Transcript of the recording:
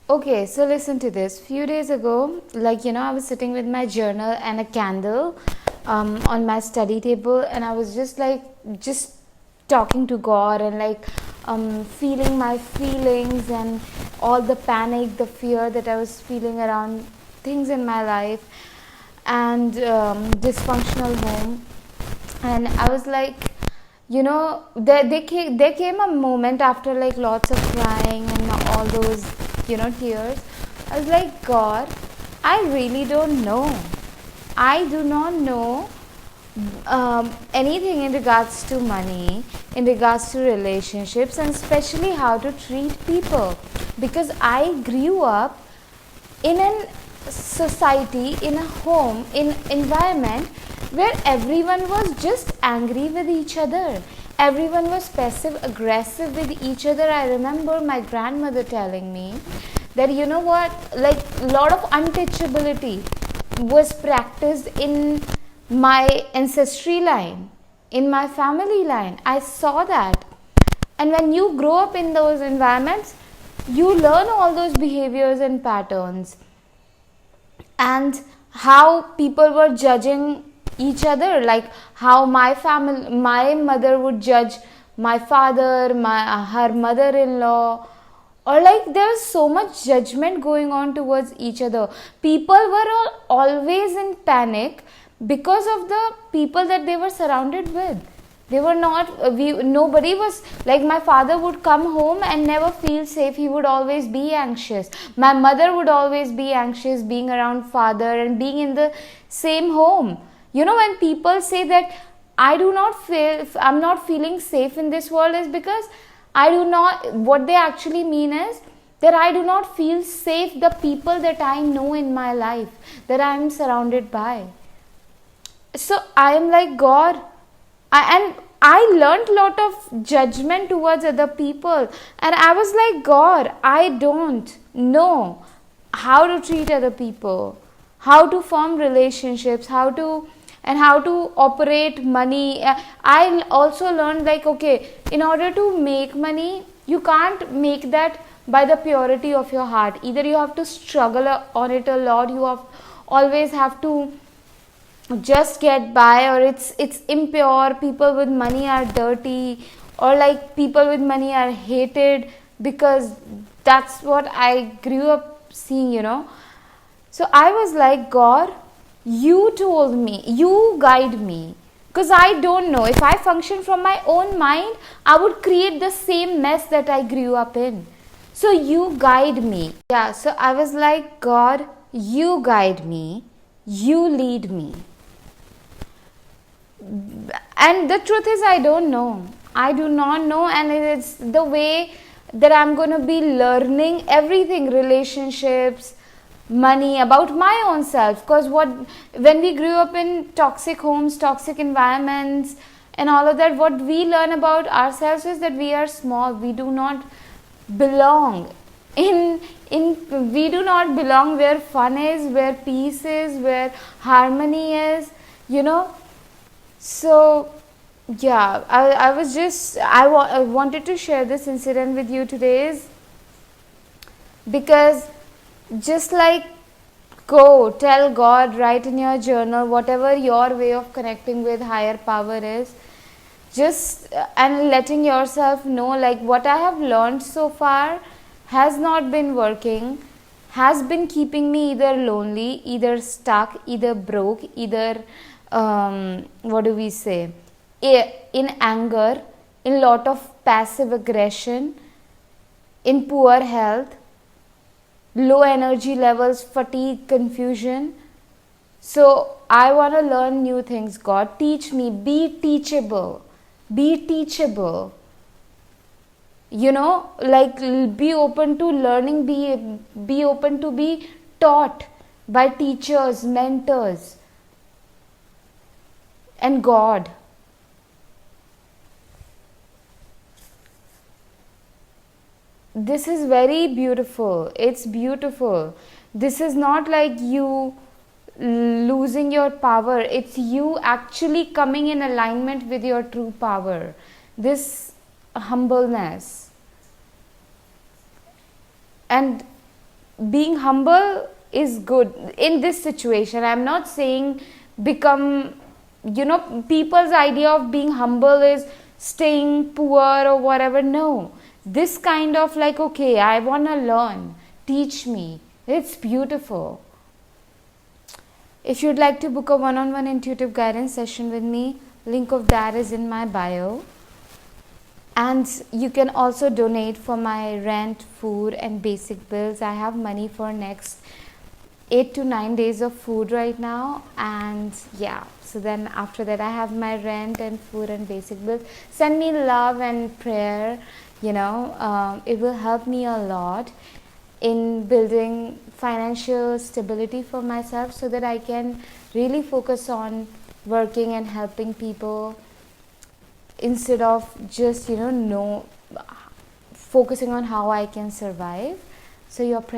Okay, so listen to this. Few days ago, I was sitting with my journal and a candle on my study table, and I was just talking to God and feeling my feelings and all the panic, the fear that I was feeling around things in my life and dysfunctional home. And I was like, there came a moment after like lots of crying and all those tears. I was like, God, I really don't know. I do not know anything in regards to money, in regards to relationships, and especially how to treat people, because I grew up in a society, in a home, in environment where everyone was just angry with each other. Everyone was passive aggressive with each other. I remember my grandmother telling me that, you know what, like a lot of untouchability was practiced in my ancestry line, in my family line. I saw that. And when you grow up in those environments, you learn all those behaviors and patterns, and how people were judging each other, like how my mother would judge my father, her mother-in-law, or like there was so much judgment going on towards each other. People were always in panic because of the people that they were surrounded with. They were not, nobody was, like my father would come home and never feel safe. He would always be anxious. My mother would always be anxious being around father and being in the same home. When people say that I'm not feeling safe in this world, is because what they actually mean is that I do not feel safe the people that I know in my life, that I am surrounded by. So I am like, God, and I learned a lot of judgment towards other people, and I was like, God, I don't know how to treat other people, how to form relationships, how to operate money. I also learned, like, okay, in order to make money, you can't make that by the purity of your heart. Either you have to struggle on it a lot, always have to just get by, or it's impure. People with money are dirty, or like people with money are hated, because that's what I grew up seeing. So I was like, God, you told me, you guide me, because I don't know. If I function from my own mind, I would create the same mess that I grew up in. So you guide me. Yeah, so I was like, God, you guide me, you lead me. And the truth is, I don't know. I do not know, and it's the way that I'm going to be learning everything, relationships, money, about my own self. Because when we grew up in toxic homes, toxic environments, and all of that, what we learn about ourselves is that we are small. We do not belong we do not belong where fun is, where peace is, where harmony is. So, yeah, I wanted to share this incident with you today, because just like go tell God, write in your journal, whatever your way of connecting with higher power is, just and letting yourself know, like, what I have learned so far has not been working, has been keeping me either lonely, either stuck, either broke, either what do we say, in anger, in lot of passive aggression, in poor health, low energy levels, fatigue, confusion. So I want to learn new things. God, teach me. Be teachable. Be teachable. Like, be open to learning. Be open to be taught by teachers, mentors, and God. This is very beautiful. It's beautiful. This is not like you losing your power. It's you actually coming in alignment with your true power. This humbleness. And being humble is good in this situation. I'm not saying become, people's idea of being humble is staying poor or whatever. No, this kind of like, okay, I want to learn, teach me, it's beautiful. If you'd like to book a one-on-one intuitive guidance session with me, link of that is in my bio. And you can also donate for my rent, food and basic bills. I have money for next 8 to 9 days of food right now, and yeah, so then after that I have my rent and food and basic bills. Send me love and prayer, it will help me a lot in building financial stability for myself, so that I can really focus on working and helping people, instead of just focusing on how I can survive. So your prayer